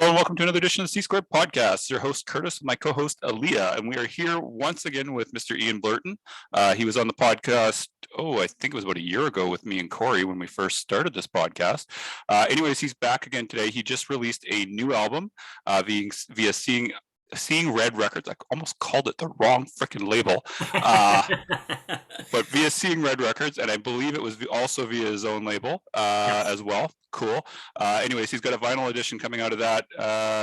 Hello and welcome to another edition of the C Squared Podcast. Your host Curtis, my co-host Aaliyah, and we are here once again with Mr. Ian BLURTON. He was on the podcast, I think it was about a year ago with me and Corey when we first started this podcast. Anyways, he's back again today. He just released a new album via Seeing Red Records. I almost called it the wrong freaking label, but via Seeing Red Records, and I believe it was also via his own label as well. Cool. Anyways, he's got a vinyl edition coming out of that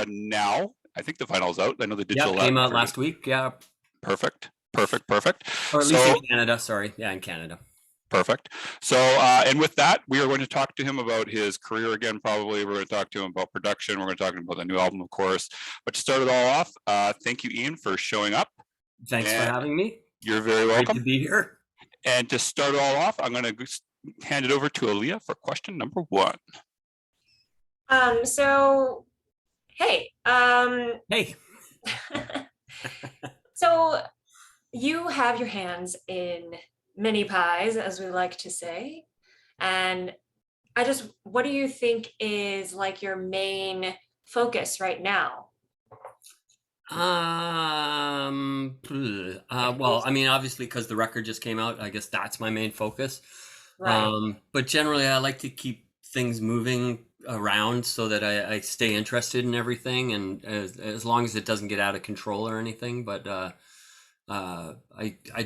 now. I think the vinyl's out. I know the digital came out last week. Yeah. Perfect. Or at least in Canada. Sorry. Yeah, in Canada. Perfect. So, and with that, we are going to talk to him about his career again, probably. We're going to talk to him about production. We're going to talk about the new album, of course. But to start it all off, thank you, Ian, for showing up. Thanks for having me. You're very welcome. Great to be here. And to start it all off, I'm going to hand it over to Aaliyah for question number one. Hey. Hey. So you have your hands in many pies, as we like to say. And what do you think is like your main focus right now? Well, I mean, obviously, because the record just came out, I guess that's my main focus. Right. But generally, I like to keep things moving around so that I stay interested in everything, and as long as it doesn't get out of control or anything. But I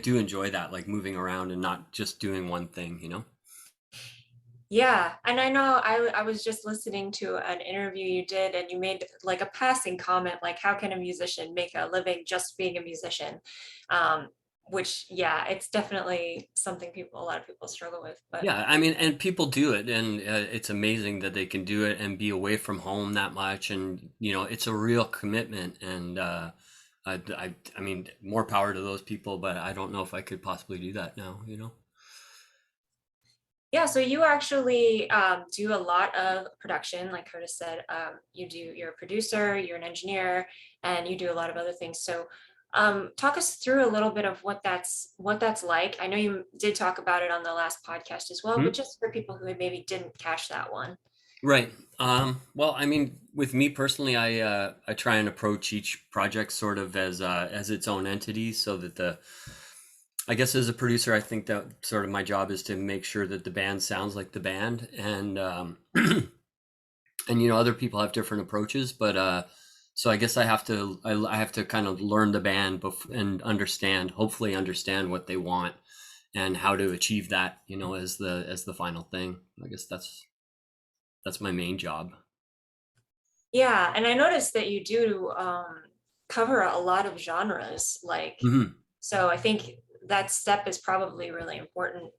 do enjoy that, like moving around and not just doing one thing, you know? Yeah. And I know I was just listening to an interview you did, and you made like a passing comment, like, how can a musician make a living just being a musician? Which, yeah, it's definitely something a lot of people struggle with. But yeah, I mean, and people do it, and it's amazing that they can do it and be away from home that much. And, you know, it's a real commitment. And I mean, more power to those people, but I don't know if I could possibly do that now, you know? yeah, so you actually do a lot of production, like Curtis said. You're a producer, you're an engineer, and you do a lot of other things. So talk us through a little bit of what that's like. I know you did talk about it on the last podcast as well, but just for people who maybe didn't catch that one. Right. Well, I mean, with me personally, I try and approach each project sort of as its own entity, so that I guess as a producer, I think that sort of my job is to make sure that the band sounds like the band, and and you know, other people have different approaches, but so I guess I have to kind of learn the band and hopefully understand what they want and how to achieve that, you know, as the final thing. I guess that's my main job. Yeah, and I noticed that you do cover a lot of genres, like, so I think that step is probably really important.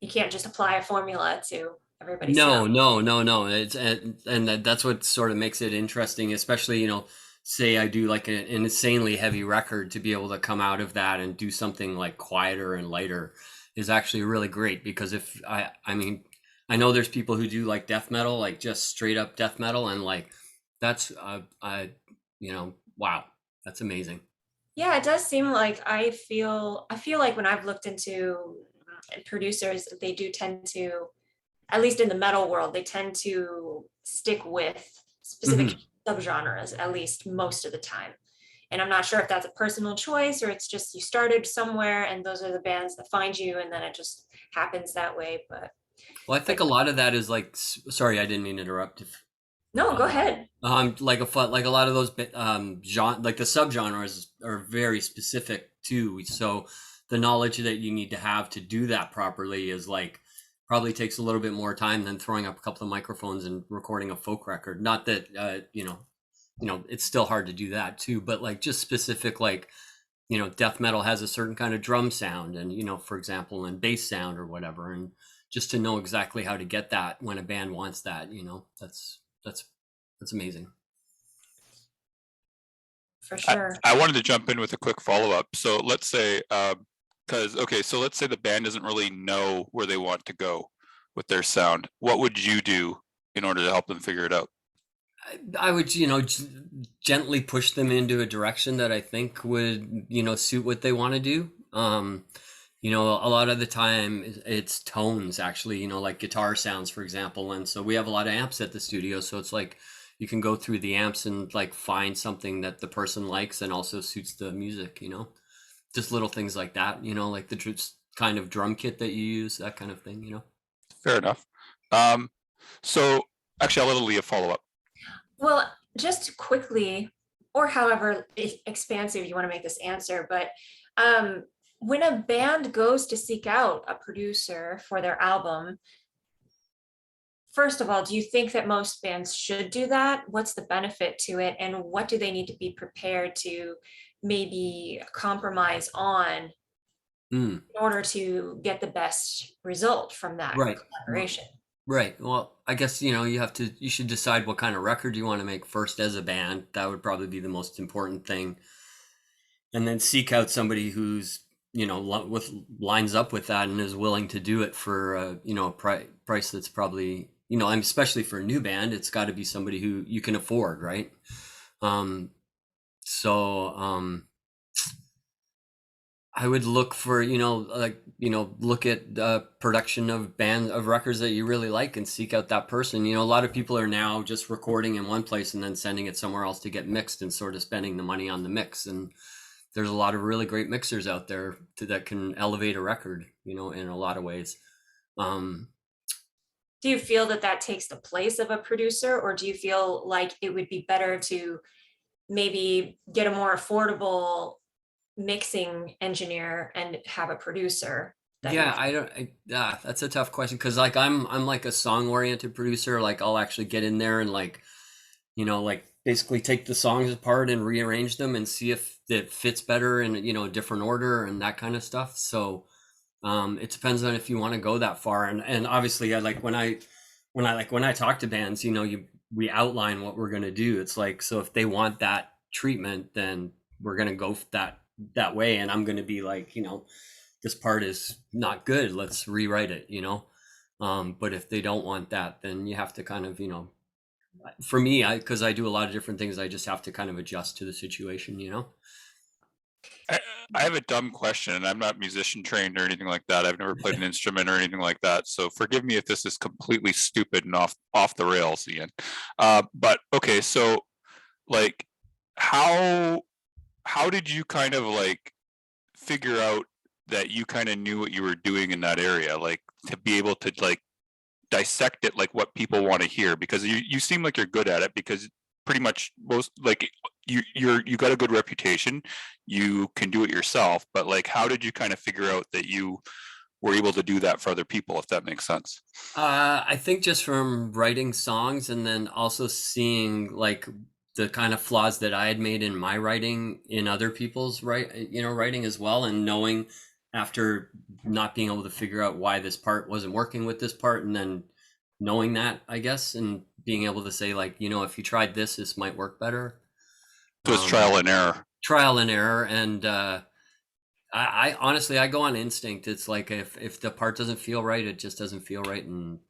You can't just apply a formula to everybody's sound. No. It's and that's what sort of makes it interesting, especially, you know, say I do like an insanely heavy record, to be able to come out of that and do something like quieter and lighter is actually really great. Because if I mean, I know there's people who do like death metal, like just straight up death metal, and like that's you know, wow, that's amazing. Yeah, it does seem like I feel like when I've looked into producers, they do tend to, at least in the metal world, they tend to stick with specific subgenres, at least most of the time. And I'm not sure if that's a personal choice or it's just you started somewhere and those are the bands that find you, and then it just happens that way. But well, I think a lot of that is like, sorry, I didn't mean to interrupt. No, go ahead. Like a lot of those like the subgenres are very specific too. So the knowledge that you need to have to do that properly is like probably takes a little bit more time than throwing up a couple of microphones and recording a folk record. Not that you know, it's still hard to do that too, but like just specific, like, you know, death metal has a certain kind of drum sound, and, you know, for example, and bass sound or whatever, and just to know exactly how to get that when a band wants that, you know, that's amazing. For sure. I wanted to jump in with a quick follow-up. So let's say, so let's say the band doesn't really know where they want to go with their sound. What would you do in order to help them figure it out? I would, you know, gently push them into a direction that I think would, you know, suit what they want to do. You know, a lot of the time it's tones, actually, you know, like guitar sounds, for example. And so we have a lot of amps at the studio. So it's like, you can go through the amps and like find something that the person likes and also suits the music, just little things like that, like the kind of drum kit that you use, that kind of thing. Fair enough. Um, so actually, I'll let Leah follow up. Well, just quickly, or however expansive you want to make this answer, but when a band goes to seek out a producer for their album, first of all, do you think that most bands should do that? What's the benefit to it? And what do they need to be prepared to maybe compromise on in order to get the best result from that Right. collaboration? Right. Well, I guess, you should decide what kind of record you want to make first as a band. That would probably be the most important thing. And then seek out somebody who's, with lines up with that and is willing to do it for, a price that's probably, I'm especially for a new band, it's got to be somebody who you can afford. Right. So, I would look for, look at production of records that you really like and seek out that person. A lot of people are now just recording in one place and then sending it somewhere else to get mixed and sort of spending the money on the mix. And there's a lot of really great mixers out there that can elevate a record, in a lot of ways. Do you feel that that takes the place of a producer, or do you feel like it would be better to maybe get a more affordable mixing engineer and have a producer? That's a tough question, because like I'm like a song oriented producer. Like I'll actually get in there and like basically take the songs apart and rearrange them and see if it fits better in a different order and that kind of stuff. So it depends on if you want to go that far. And obviously I like when I talk to bands, we outline what we're going to do. It's like, so if they want that treatment, then we're going to go that way. And I'm going to be like, this part is not good, let's rewrite it. But if they don't want that, then you have to kind of, for me, because I do a lot of different things, I just have to kind of adjust to the situation. I have a dumb question, and I'm not musician trained or anything like that. I've never played an instrument or anything like that. So forgive me if this is completely stupid and off the rails, Ian. But okay, so like, how did you kind of like figure out that you kind of knew what you were doing in that area, like to be able to like dissect it, like what people want to hear? Because you seem like you're good at it, because pretty much most, like, you got a good reputation, you can do it yourself, but like how did you kind of figure out that you were able to do that for other people, if that makes sense? I think just from writing songs and then also seeing like the kind of flaws that I had made in my writing in other people's writing as well, and knowing after not being able to figure out why this part wasn't working with this part, and then knowing that, I guess, and being able to say like, if you tried this might work better. So it's trial and error. And I honestly, I go on instinct. It's like if the part doesn't feel right, it just doesn't feel right, and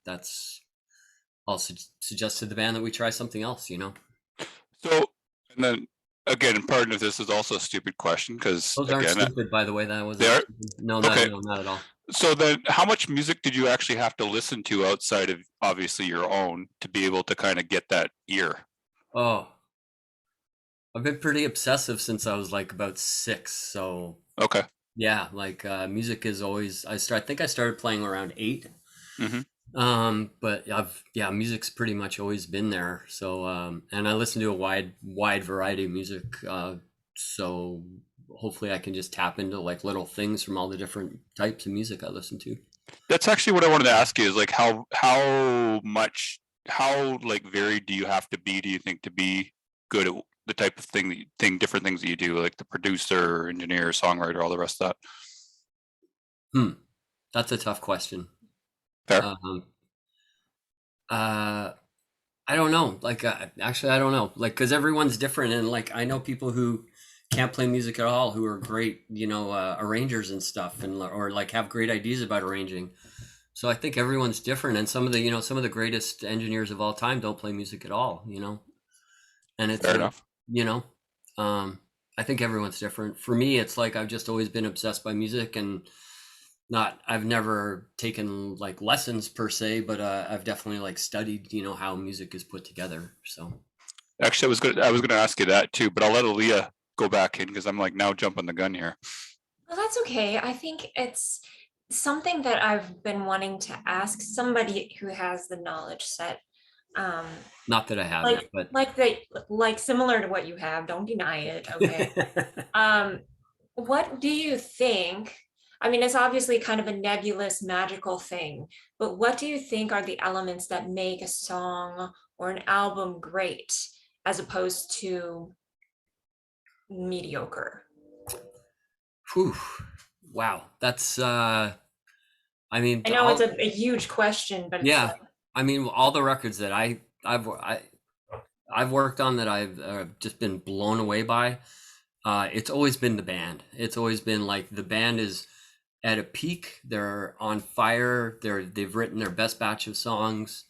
that's, I'll suggest to the band that we try something else. So, and then again, pardon if this is also a stupid question, because Those aren't again, stupid, by the way. That was they are? no, Okay. no, not at all. So then how much music did you actually have to listen to outside of obviously your own to be able to kind of get that ear? Oh, I've been pretty obsessive since I was like about 6. So Okay. yeah, like music is always, I think I started playing around 8. Mhm. But music's pretty much always been there. So and I listen to a wide variety of music. So hopefully I can just tap into like little things from all the different types of music I listen to. That's actually what I wanted to ask you, is like how like varied do you have to be, do you think, to be good at the type of different things that you do, like the producer, engineer, songwriter, all the rest of that? That's a tough question. Fair. I don't know. Like, actually, I don't know. Like, because everyone's different, and like I know people who can't play music at all who are great, arrangers and stuff, and or like have great ideas about arranging. So I think everyone's different, and some of the greatest engineers of all time don't play music at all. And it's Fair enough. I think everyone's different. For me, it's like I've just always been obsessed by music, and I've never taken like lessons per se, but I've definitely like studied, how music is put together. So Actually, I was gonna ask you that too, but I'll let Aaliyah go back in because I'm like now jumping the gun here. Well, that's okay. I think it's something that I've been wanting to ask somebody who has the knowledge set. Um, not that I have it, like but like they like similar to what you have, don't deny it, okay? Um, what do you think? I mean, it's obviously kind of a nebulous, magical thing, but what do you think are the elements that make a song or an album great as opposed to mediocre? whew, wow, that's I mean, I know it's a huge question, but it's yeah, like, I mean, all the records that I've worked on that I've just been blown away by. It's always been the band. It's always been like the band is at a peak. They're on fire. They've written their best batch of songs.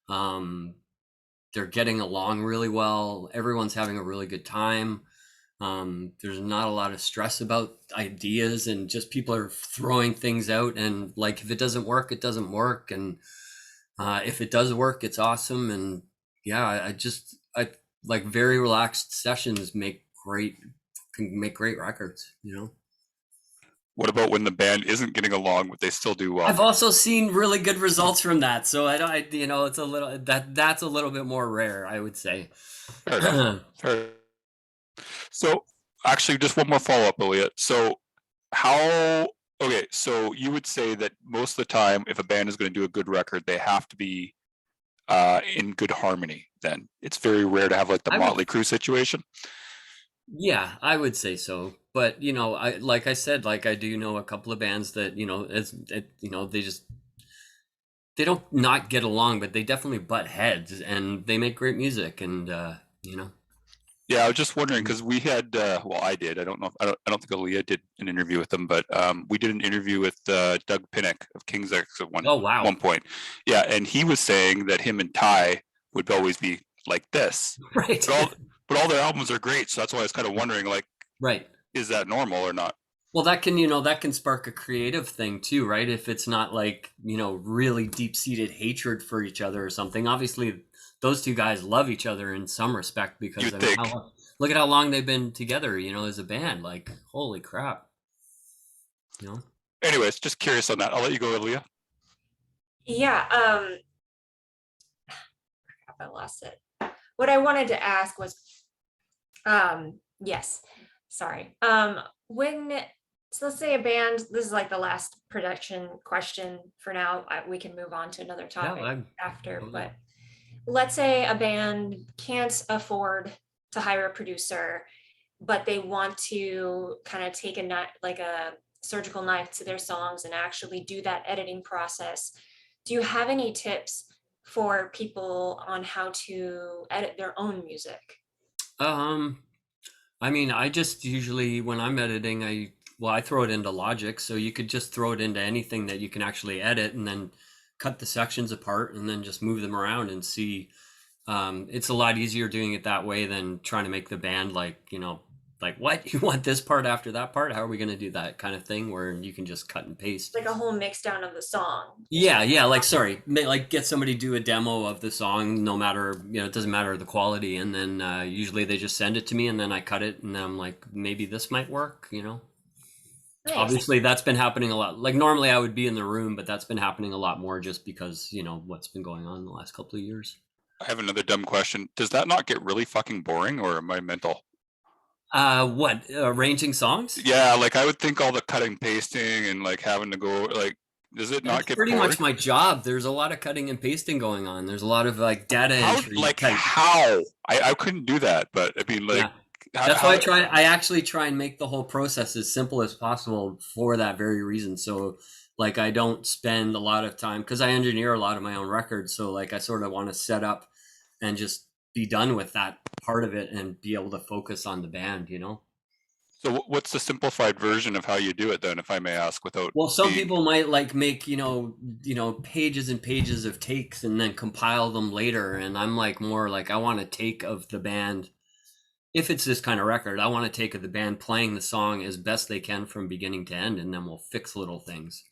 Um, they're getting along really well. Everyone's having a really good time. There's not a lot of stress about ideas, and just people are throwing things out. And like, if it doesn't work, it doesn't work. And if it does work, it's awesome. And yeah, I like very relaxed sessions can make great records, What about when the band isn't getting along, but they still do well? I've also seen really good results from that. So I don't, it's a little that's a little bit more rare, I would say. Fair enough. Fair. So actually, just one more follow up, Elliot. So how? Okay, so you would say that most of the time, if a band is going to do a good record, they have to be in good harmony. Then it's very rare to have like the I would, Motley Crue situation. yeah, I would say so. But like I said, like I do know a couple of bands that they don't not get along, but they definitely butt heads, and they make great music, and Yeah, I was just wondering because we had, well, I did. I don't know. If, I don't think Aaliyah did an interview with them, but we did an interview with Doug Pinnick of King's X at oh wow, one point. Yeah, and he was saying that him and Ty would always be like this, right, but all their albums are great. So that's why I was kind of wondering, like, right. is that normal or not? Well, that can spark a creative thing too, right? If it's not like, really deep-seated hatred for each other or something. Obviously, those two guys love each other in some respect because You'd I mean, think. look at how long they've been together, as a band. Like, holy crap, Anyways, just curious on that. I'll let you go, Aaliyah. yeah, I lost it. What I wanted to ask was, yes, sorry. When, so let's say a band, this is like the last production question for now. We can move on to another topic after, but let's say a band can't afford to hire a producer, but they want to kind of take like a surgical knife to their songs and actually do that editing process. Do you have any tips for people on how to edit their own music? Um, I mean, I just usually when I'm editing, I throw it into Logic, so you could just throw it into anything that you can actually edit, and then cut the sections apart, and then just move them around and see. It's a lot easier doing it that way than trying to make the band like what you want this part after that part. How are we going to do that kind of thing where you can just cut and paste? Like a whole mix down of the song. Yeah. Like sorry, like get somebody to do a demo of the song. No matter it doesn't matter the quality, and then usually they just send it to me, and then I cut it, and I'm like maybe this might work. Nice. Obviously that's been happening a lot. Like normally I would be in the room, but that's been happening a lot more just because what's been going on in the last couple of years. I have another dumb question. Does that not get really fucking boring, or am I mental? What arranging songs? Yeah, like I would think all the cutting, pasting, and like having to go like, does it not That's get pretty boring? much my job. There's a lot of cutting and pasting going on. There's a lot of like data How entry like type. how? I couldn't do that, but I mean like Yeah. That's why how I actually try and make the whole process as simple as possible for that very reason. So like I don't spend a lot of time because I engineer a lot of my own records. So like I sort of want to set up and just be done with that part of it and be able to focus on the band. so what's the simplified version of how you do it then, if I may ask, without Well, some being people might like make, pages and pages of takes and then compile them later. And I'm like more like I want a take of the band. If it's this kind of record, I want to take of the band playing the song as best they can from beginning to end, and then we'll fix little things.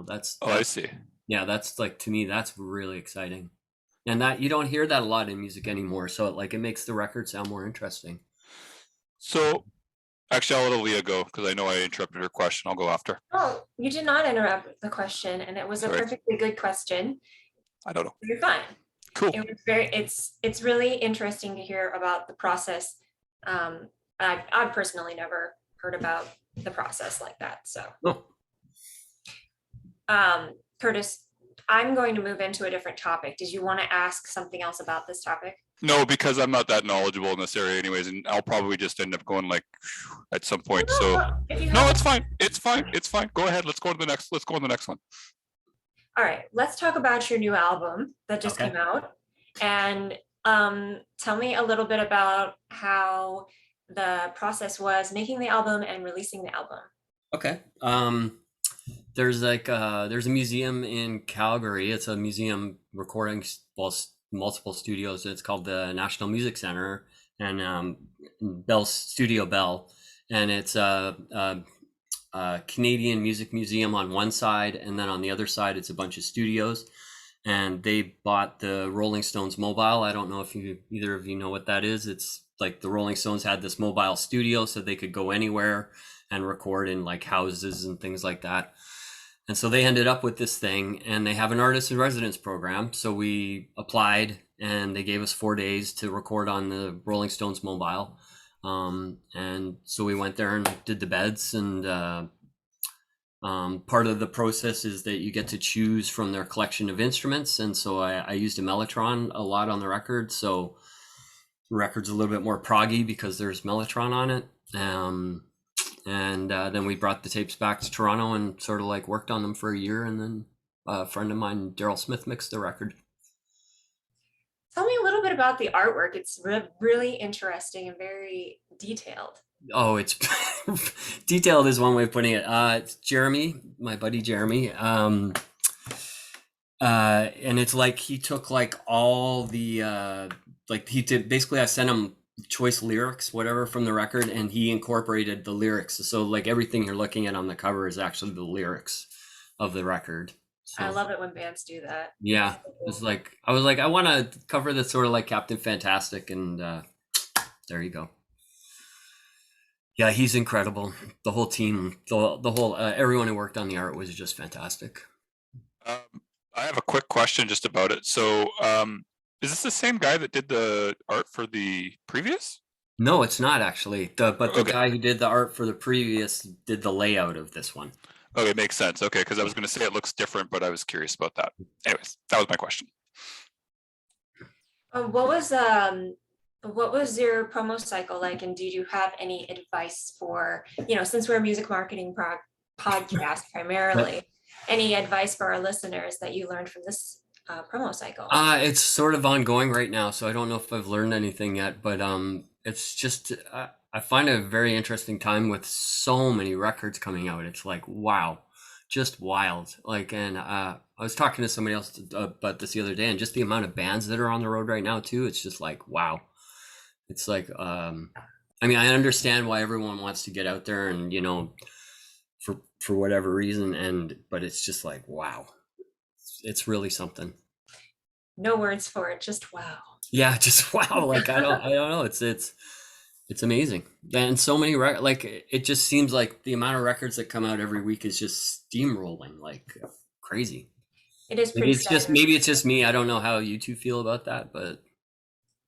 That's I see. yeah, that's like, to me, that's really exciting. And that you don't hear that a lot in music anymore. So it makes the record sound more interesting. So actually, I'll let Aaliyah go because I know I interrupted her question. I'll go after. Oh, you did not interrupt the question, and it was a Sorry. perfectly good question. I don't know. You're fine. Cool. It was it's really interesting to hear about the process. I've personally never heard about the process like that. So, Curtis, I'm going to move into a different topic. Did you want to ask something else about this topic? No, because I'm not that knowledgeable in this area anyways, and I'll probably just end up going like at some point. So no, it's fine. It's fine. It's fine. Go ahead. Let's go on to the next one. All right, let's talk about your new album that just came out, and tell me a little bit about how the process was making the album and releasing the album. Okay. There's there's a museum in Calgary. It's a museum recording multiple studios. It's called the National Music Center, and Studio Bell, and it's a Canadian Music Museum on one side, and then on the other side it's a bunch of studios. And they bought the Rolling Stones mobile. I don't know if either of you know what that is. It's like the Rolling Stones had this mobile studio so they could go anywhere and record in like houses and things like that. And so they ended up with this thing, and they have an artist in residence program. So we applied, and they gave us 4 days to record on the Rolling Stones mobile. And so we went there and did the beds, and part of the process is that you get to choose from their collection of instruments. And so I used a Mellotron a lot on the record. So the record's a little bit more proggy because there's Mellotron on it. And then we brought the tapes back to Toronto and sort of like worked on them for a year. And then a friend of mine, Daryl Smith, mixed the record. Tell me a little bit about the artwork. It's really interesting and very detailed. Oh, it's detailed is one way of putting it. It's Jeremy, my buddy Jeremy. And it's like he took like all the he did basically, I sent him choice lyrics, whatever, from the record, and he incorporated the lyrics. So like everything you're looking at on the cover is actually the lyrics of the record. So, I love it when bands do that. Yeah, it's like I was like, I want to cover this sort of like Captain Fantastic, and there you go. Yeah, he's incredible. The whole team, the whole everyone who worked on the art was just fantastic. I have a quick question just about it. So, is this the same guy that did the art for the previous? No, it's not actually. The guy who did the art for the previous did the layout of this one. Okay, makes sense. Okay, because I was going to say it looks different, but I was curious about that. Anyways, that was my question. What was your promo cycle like, and did you have any advice for, since we're a music marketing podcast primarily, any advice for our listeners that you learned from this promo cycle? It's sort of ongoing right now, so I don't know if I've learned anything yet, but it's just I find it a very interesting time with so many records coming out. It's like, wow, just wild. Like, and I was talking to somebody else about this the other day, and just the amount of bands that are on the road right now too. It's just like, wow. It's like, I mean, I understand why everyone wants to get out there and, for whatever reason, but it's just like, wow, it's really something. No words for it, just wow. Yeah, just wow. Like, I don't know. It's amazing. And so many like, it just seems like the amount of records that come out every week is just steamrolling like crazy. It is pretty maybe it's just me. I don't know how you two feel about that, but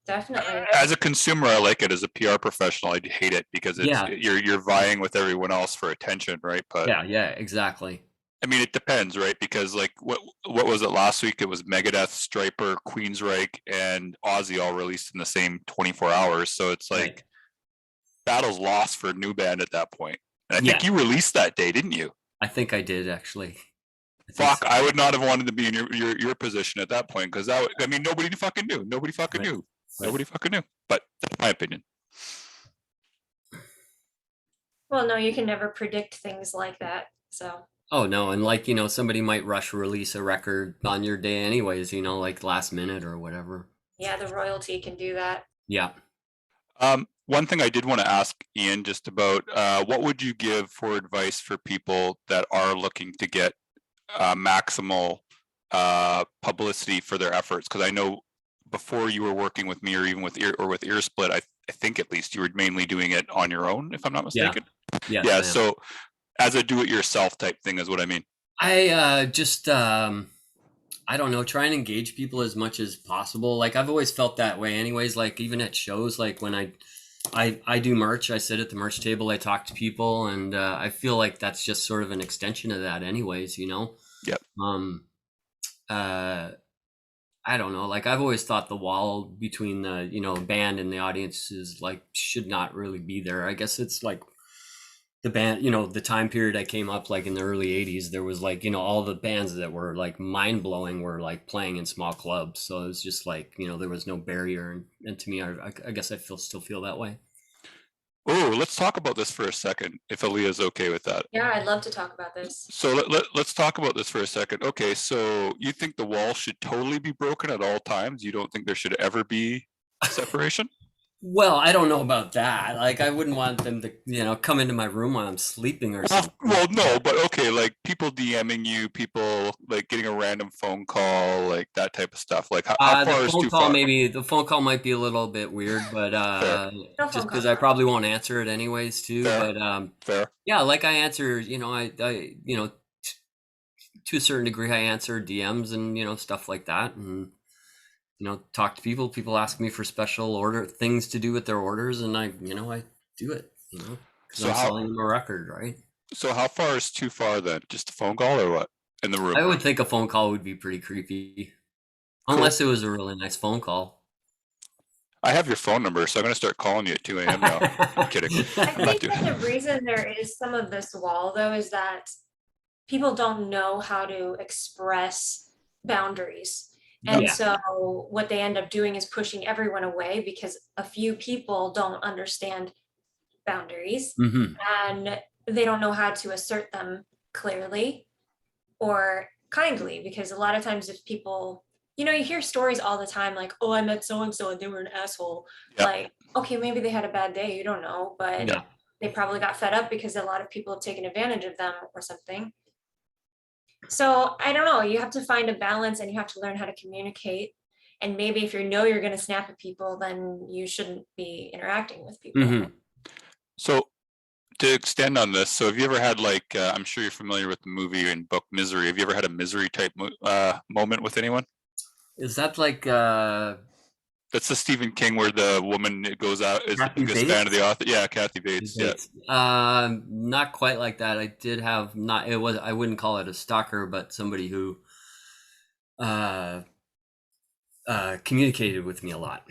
definitely. As a consumer, I like it. As a PR professional, I hate it because you're vying with everyone else for attention, right? But yeah, exactly. I mean, it depends, right? Because like, what was it last week? It was Megadeth, Stryper, Queensryche, and Ozzy all released in the same 24 hours. So it's like battle's lost for a new band at that point. And I think you released that day, didn't you? I think I did actually. Fuck, so. I would not have wanted to be in your position at that point because nobody fucking knew. Nobody fucking knew. Nobody fucking knew, but that's my opinion. Well, no, you can never predict things like that. So. Oh no, and like somebody might rush release a record on your day, anyways. Like last minute or whatever. Yeah, the royalty can do that. Yeah. One thing I did want to ask Ian just about what would you give for advice for people that are looking to get maximal publicity for their efforts? Because I know before you were working with me, or even with Earsplit, I think at least you were mainly doing it on your own, if I'm not Yeah. mistaken. Yes, Yeah. I am. So as a do-it-yourself type thing is what I mean. I just I don't know, try and engage people as much as possible. Like I've always felt that way anyways, like even at shows, like when I do merch, I sit at the merch table, I talk to people, and I feel like that's just sort of an extension of that anyways, you know. Yep. I don't know, like I've always thought the wall between the, you know, band and the audience is like should not really be there. I guess it's like the band, you know, the time period I came up, like in the early 80s, there was like, you know, all the bands that were like mind-blowing were like playing in small clubs, so it was just like, you know, there was no barrier, and to me, I guess I still feel that way. Oh, let's talk about this for a second, if Aaliyah's okay with that. Yeah, I'd love to talk about this. So let's talk about this for a second. Okay, so you think the wall should totally be broken at all times? You don't think there should ever be separation? Well, I don't know about that. Like, I wouldn't want them to, you know, come into my room while I'm sleeping or something. Well, no, but okay, like people DMing you, people like getting a random phone call, like that type of stuff. Like how The far is phone too call, far? maybe the phone call might be a little bit weird, but Fair. No just phone because calls. I probably won't answer it anyways, too. Fair. But Fair. yeah, like I answer, you know, I you know, to a certain degree, I answer DMs and, you know, stuff like that, and you know, talk to people. People ask me for special order things to do with their orders, and I, you know, I do it, you know, because So I'm how selling them a record, right? so how far is too far then? Just a phone call or what? In the room. I would think a phone call would be pretty creepy, Cool. unless it was a really nice phone call. I have your phone number, so I'm gonna start calling you at 2 a.m. now. I'm kidding. I I'm not think that the reason there is some of this wall, though, is that people don't know how to express boundaries. And Yeah. so what they end up doing is pushing everyone away because a few people don't understand boundaries Mm-hmm. and they don't know how to assert them clearly or kindly, because a lot of times if people, you know, you hear stories all the time like, oh, I met so and so and they were an asshole. Yep. Like, okay, maybe they had a bad day, you don't know, but Yeah. they probably got fed up because a lot of people have taken advantage of them or something. So I don't know, you have to find a balance and you have to learn how to communicate. And maybe if you know you're going to snap at people, then you shouldn't be interacting with people. Mm-hmm. So to extend on this, so have you ever had like I'm sure you're familiar with the movie and book Misery. Have you ever had a Misery type moment with anyone? Is that like That's the Stephen King where the woman goes out is the Kathy biggest fan of Bates? the author. Yeah, Kathy Bates. Yeah. Not quite like that. I did have not. It was. I wouldn't call it a stalker, but somebody who communicated with me a lot.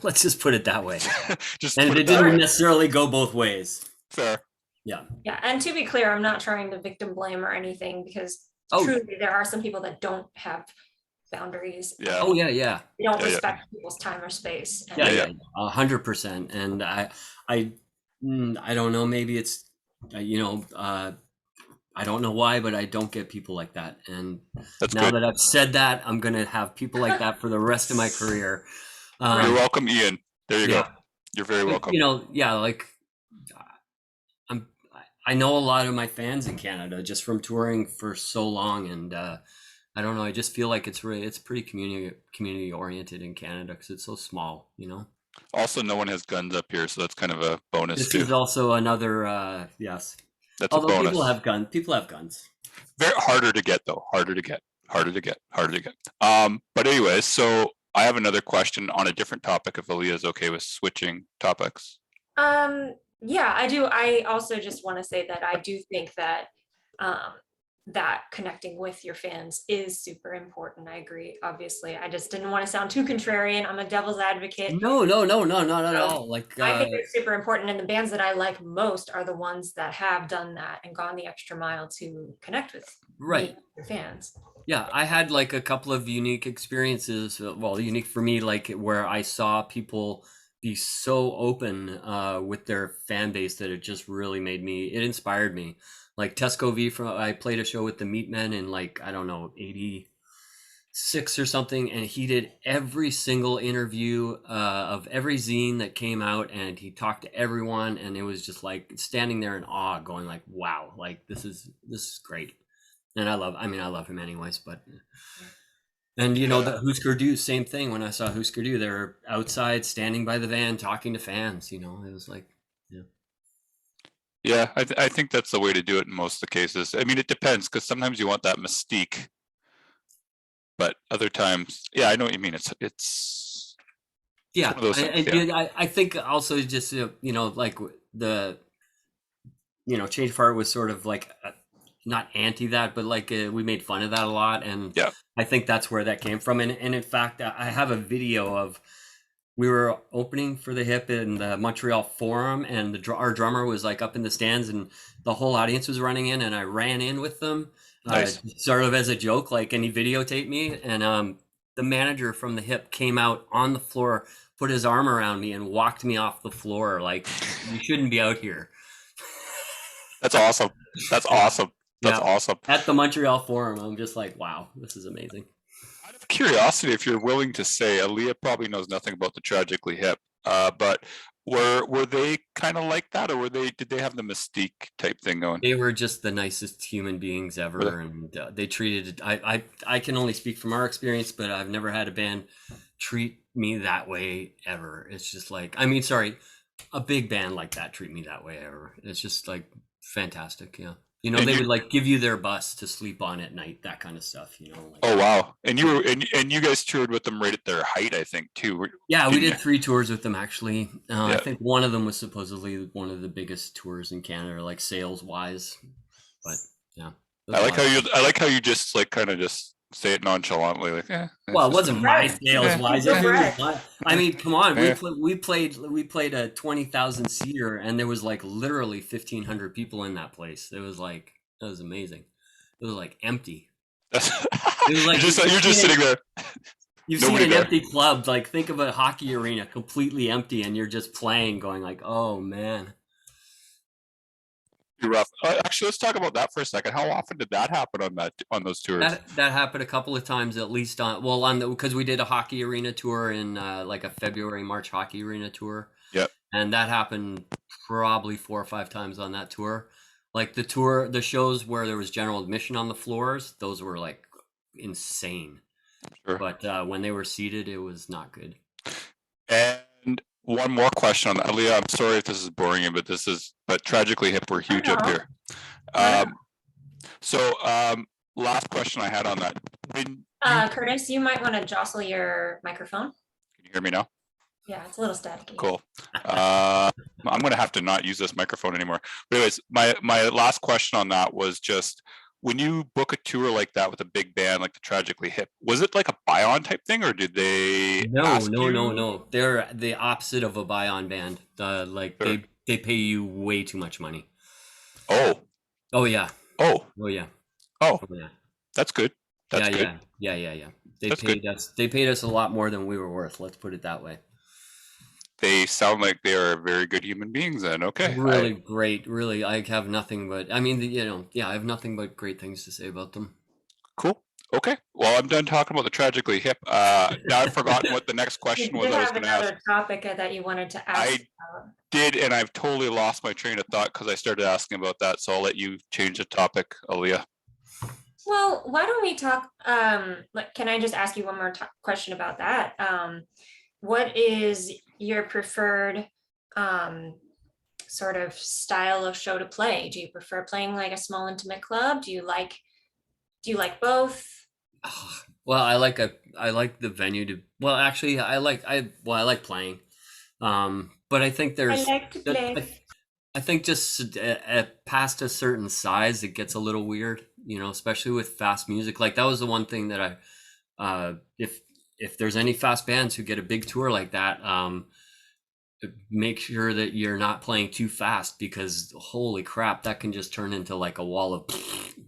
Let's just put it that way. Just And put it it that didn't way. necessarily go both ways. Fair. Yeah. Yeah, and to be clear, I'm not trying to victim blame or anything because Oh. truly there are some people that don't have boundaries. Yeah. Oh yeah, yeah. They don't Yeah, yeah. respect people's time or space. And Yeah, Yeah, yeah, 100%. And I don't know. Maybe it's, you know, I don't know why, but I don't get people like that. And That's now good. that I've said that, I'm gonna have people like that for the rest of my career. You're welcome, Ian. There you go. Yeah. You're very welcome. You know, yeah, like I know a lot of my fans in Canada just from touring for so long, and I don't know. I just feel like it's pretty community oriented in Canada because it's so small, you know. Also, no one has guns up here, so that's kind of a bonus This too. is also another yes. That's Although a bonus. people have guns. Very harder to get though. Harder to get. But anyways, so I have another question on a different topic. If Aaliyah is okay with switching topics. Yeah, I do. I also just want to say that I do think that that connecting with your fans is super important. I agree. Obviously, I just didn't want to sound too contrarian. I'm a devil's advocate. No, not at all. Like I think it's super important, and the bands that I like most are the ones that have done that and gone the extra mile to connect with your fans. Yeah, I had like a couple of unique experiences. Well, unique for me, like where I saw people be so open with their fan base that it just really it inspired me. Like Tesco V I played a show with the Meatmen in like, I don't know, 86 or something. And he did every single interview of every zine that came out, and he talked to everyone. And it was just like standing there in awe going like, wow, like this is great. And I love him anyways, but and you know the Husker Du, same thing. When I saw Husker Du, they were outside standing by the van talking to fans, you know. It was like, yeah. Yeah, I think that's the way to do it in most of the cases. I mean, it depends because sometimes you want that mystique, but other times, yeah, I know what you mean. It's Yeah, one of those things. Yeah, I think also just you know, like the Change Fart was sort of like not anti that, but like we made fun of that a lot, and yeah, I think that's where that came from. And in fact, I have a video of we were opening for the Hip in the Montreal Forum, and our drummer was like up in the stands, and the whole audience was running in, and I ran in with them, nice. sort of as a joke, like, and he videotaped me, and the manager from the Hip came out on the floor, put his arm around me, and walked me off the floor, like, you shouldn't be out here. That's awesome. That's Yeah, awesome. That's yeah. awesome. At the Montreal Forum, I'm just like, wow, this is amazing. Out of curiosity, if you're willing to say, Aaliyah probably knows nothing about the Tragically Hip, but were they kind of like that, or did they have the mystique type thing going? They were just the nicest human beings ever, and they treated. I can only speak from our experience, but I've never had a band treat me that way ever. It's just like, I mean, sorry, a big band like that treat me that way ever. It's just like fantastic. Yeah, you know, And they you, would like give you their bus to sleep on at night, that kind of stuff. You know, like, oh wow! And you were and you guys toured with them right at their height, I think, too. yeah, we Didn't did you? 3 tours with them actually. I Yeah, think one of them was supposedly one of the biggest tours in Canada, like sales wise. But yeah, it was I a like lot how of you fun. I like how you just like kind of just say it nonchalantly, like, it's Well, it just wasn't gonna, my Right. sales wise. Go If it for was it. my, I mean, come on, eh. we played a 20,000 seater, and there was like literally 1,500 people in that place. It was like, that was amazing. It was like empty. It was like You're just sitting there, you've seen nobody an there. empty club. Like, think of a hockey arena completely empty, and you're just playing, going like, oh man. You're rough. Actually, let's talk about that for a second. How often did that happen on those tours? That happened a couple of times at least because we did a hockey arena tour in like a February March hockey arena tour, Yeah, and that happened probably 4 or 5 times on that tour. Like the shows where there was general admission on the floors, those were like insane. sure. But when they were seated, it was not good. And one more question on that, Leah. I'm sorry if this is boring you, but Tragically Hip were huge up know. here. So last question I had on that. When Curtis, you might want to jostle your microphone. can you hear me now? Yeah, it's a little staticky. Cool. I'm going to have to not use this microphone anymore. But anyways, my last question on that was just, when you book a tour like that with a big band like the Tragically Hip, was it like a buy-on type thing, or did they ask you? No. They're the opposite of a buy-on band. Like Sure. they pay you way too much money. Oh, Oh yeah. oh, Oh yeah. oh, Oh yeah. that's good. That's good. Yeah. That's good. They paid us a lot more than we were worth. Let's put it that way. They sound like they are very good human beings then. Okay. Really great. Really, I have nothing but. I mean, I have nothing but great things to say about them. Cool. Okay. Well, I'm done talking about the Tragically Hip. Now I've forgotten what the next You question did was I was have going to ask. another topic that you wanted to ask I about. did, and I've totally lost my train of thought because I started asking about that. So I'll let you change the topic, Aaliyah. Well, why don't we talk? Can I just ask you one more question about that? What is your preferred sort of style of show to play? Do you prefer playing like a small intimate club? Do you like both? Well, I like the venue to. Well, actually, I like playing. But I think I like to play. I think just past a certain size, it gets a little weird, especially with fast music. Like that was the one thing that if there's any fast bands who get a big tour like that, make sure that you're not playing too fast, because holy crap, that can just turn into like a wall of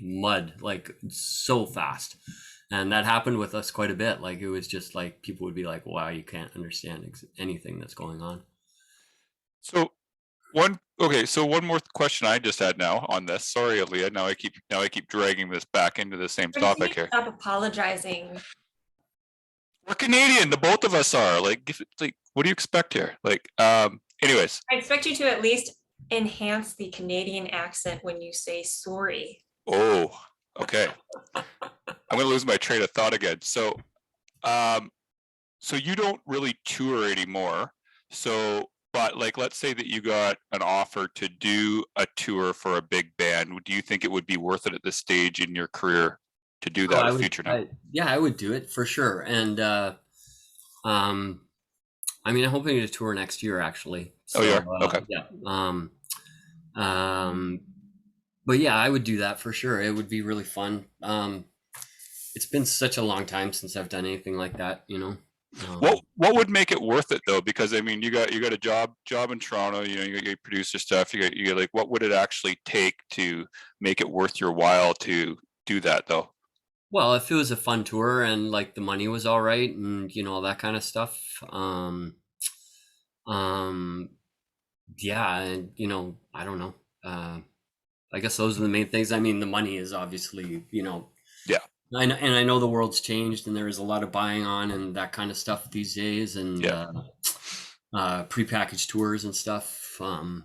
mud, like so fast. And that happened with us quite a bit. Like it was just like people would be like, wow, you can't understand anything that's going on. So one more question I just had now on this. Sorry, Aaliyah. Now I keep dragging this back into the same Curtis, you topic need to here. stop apologizing. We're Canadian. The both of us are. Like, what do you expect here? Like, anyways. I expect you to at least enhance the Canadian accent when you say sorry. Oh, Okay. I'm going to lose my train of thought again. So, so you don't really tour anymore. So, but like, let's say that you got an offer to do a tour for a big band. Do you think it would be worth it at this stage in your career to do Oh, that with Future Now? yeah, I would do it for sure. And um, I mean, I'm hoping to tour next year, actually. Oh, you So are? Okay. yeah. Um, but yeah, I would do that for sure. It would be really fun. It's been such a long time since I've done anything like that, you know. What would make it worth it though? Because I mean, you got a job in Toronto. You know, you got your producer stuff. You got like, what would it actually take to make it worth your while to do that though? Well, if it was a fun tour and like the money was all right and you know all that kind of stuff, um, yeah, and you know, I don't know. I guess those are the main things. I mean, the money is obviously, you know, Yeah. and I know the world's changed and there is a lot of buying on and that kind of stuff these days, and Yeah. prepackaged tours and stuff. You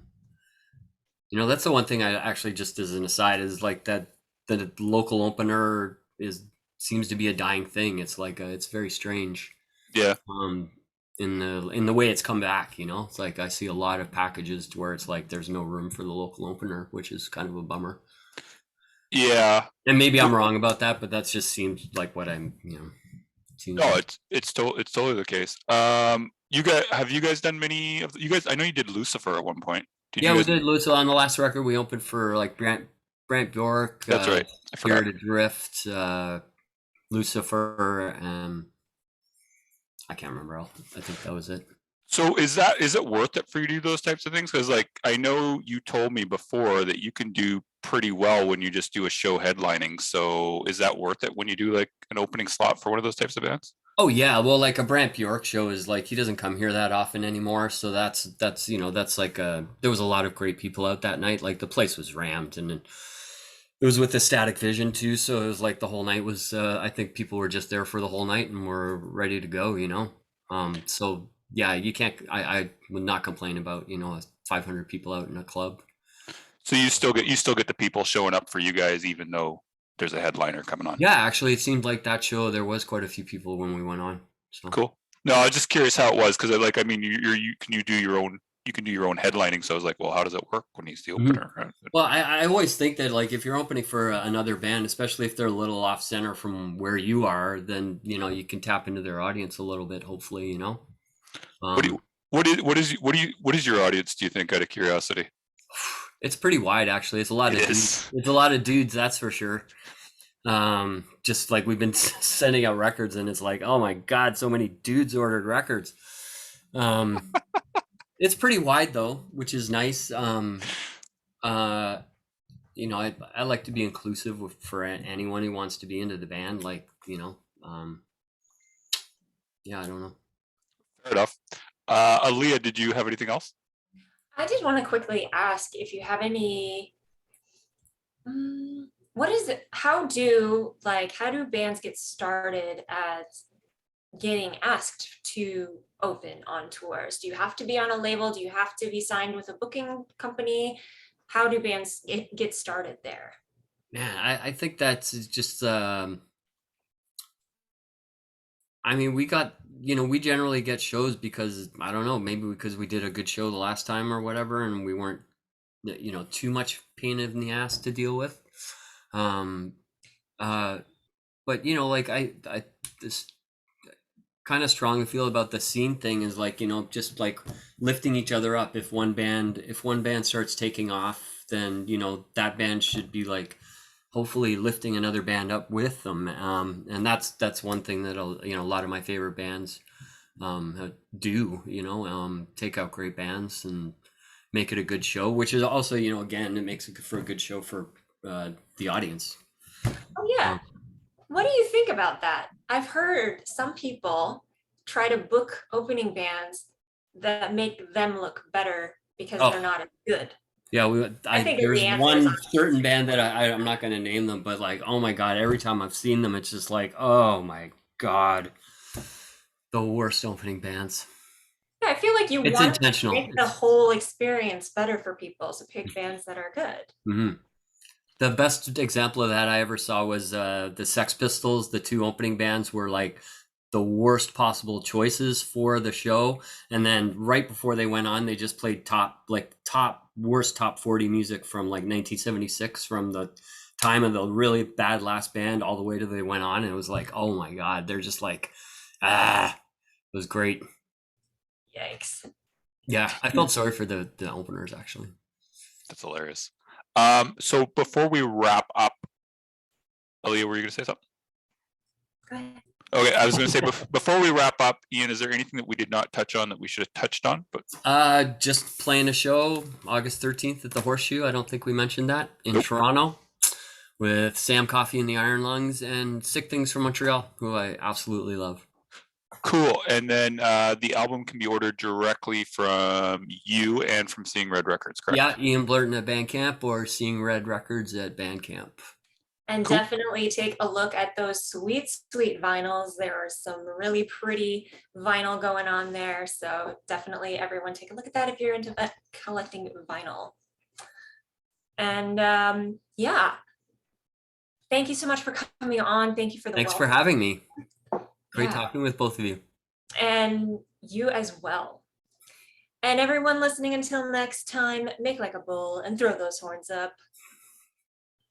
know, that's the one thing I actually, just as an aside, is like that the local opener is seems to be a dying thing. It's like it's very strange. Yeah. In the way it's come back, you know, it's like I see a lot of packages to where it's like there's no room for the local opener, which is kind of a bummer. Yeah. And maybe I'm wrong about that, but that just seems like what I'm, you know. Seems No, like. it's totally the case. Have you guys done many of you guys? I know you did Lucifer at one point. Did Yeah, you we guys? did Louisville on the last record. We opened for like Brant Bjork, That's right. I forgot. Spirit Adrift, Lucifer, I can't remember all. I think that was it. So is it worth it for you to do those types of things? Because like I know you told me before that you can do pretty well when you just do a show headlining. So is that worth it when you do like an opening slot for one of those types of bands? Oh yeah, well, like a Brant Bjork show is like he doesn't come here that often anymore, so that's you know that's like there was a lot of great people out that night. Like the place was rammed, and it was with the Static Vision too, so it was like the whole night was. I think people were just there for the whole night and were ready to go, you know. So yeah, you can't. I would not complain about, you know, 500 people out in a club. So you still get the people showing up for you guys even though there's a headliner coming on. Yeah, actually, it seemed like that show there was quite a few people when we went on. So Cool. No, I was just curious how it was because like I mean you do your own headlining. So I was like, well, how does it work when he's the opener? Right? Well, I always think that like if you're opening for another band, especially if they're a little off center from where you are, then you know you can tap into their audience a little bit. Hopefully, you know. What is your audience? Do you think, out of curiosity? It's pretty wide, actually. It's a lot of dudes. It's a lot of dudes, that's for sure. Just like we've been sending out records, and it's like, oh my god, so many dudes ordered records. It's pretty wide though, which is nice. You know, I like to be inclusive for anyone who wants to be into the band. Like, you know, yeah, I don't know. Fair enough. Aaliyah, did you have anything else? I did want to quickly ask if you have any. What is it? How do bands get started at getting asked to open on tours? Do you have to be on a label? Do you have to be signed with a booking company? How do bands get started there? Man, I think that's just I mean, we got, you know, we generally get shows because I don't know, maybe because we did a good show the last time or whatever, and we weren't, you know, too much pain in the ass to deal with. But you know, like I this kind of strong feel about the scene thing is like, you know, just like lifting each other up. If one band starts taking off, then you know that band should be like hopefully lifting another band up with them. And that's one thing that you know a lot of my favorite bands do, you know, take out great bands and make it a good show, which is also, you know, again, it makes it for a good show for the audience. Oh yeah. What do you think about that? I've heard some people try to book opening bands that make them look better because they're not as good. Yeah, there's one certain yes. band that I'm not going to name them, but like, oh my god, every time I've seen them, it's just like, oh my god, the worst opening bands. Yeah, I feel like you It's want intentional. to make the whole experience better for people, so pick bands that are good. Mm-hmm. The best example of that I ever saw was the Sex Pistols. The two opening bands were like the worst possible choices for the show, and then right before they went on, they just played top worst top 40 music from like 1976, from the time of the really bad last band all the way to they went on, and it was like, oh my god, they're just like, it was great. Yikes. Yeah, I felt sorry for the openers actually. That's hilarious. So before we wrap up, Aaliyah, were you going to say something? Go ahead. Okay, I was going to say before we wrap up, Ian, is there anything that we did not touch on that we should have touched on? But Just playing a show August 13th at the Horseshoe. I don't think we mentioned that in Nope. Toronto with Sam Coffey and the Iron Lungs and Sick Things from Montreal, who I absolutely love. Cool. And then the album can be ordered directly from you and from Seeing Red Records, correct? Yeah, Ian Blurton at Bandcamp or Seeing Red Records at Bandcamp. And Cool. definitely take a look at those sweet, sweet vinyls. There are some really pretty vinyl going on there. So definitely everyone take a look at that if you're into collecting vinyl. And yeah, thank you so much for coming on. Thank you for the Thanks for welcome. having me. Great Yeah. talking with both of you. And you as well. And everyone listening, until next time, make like a bull and throw those horns up.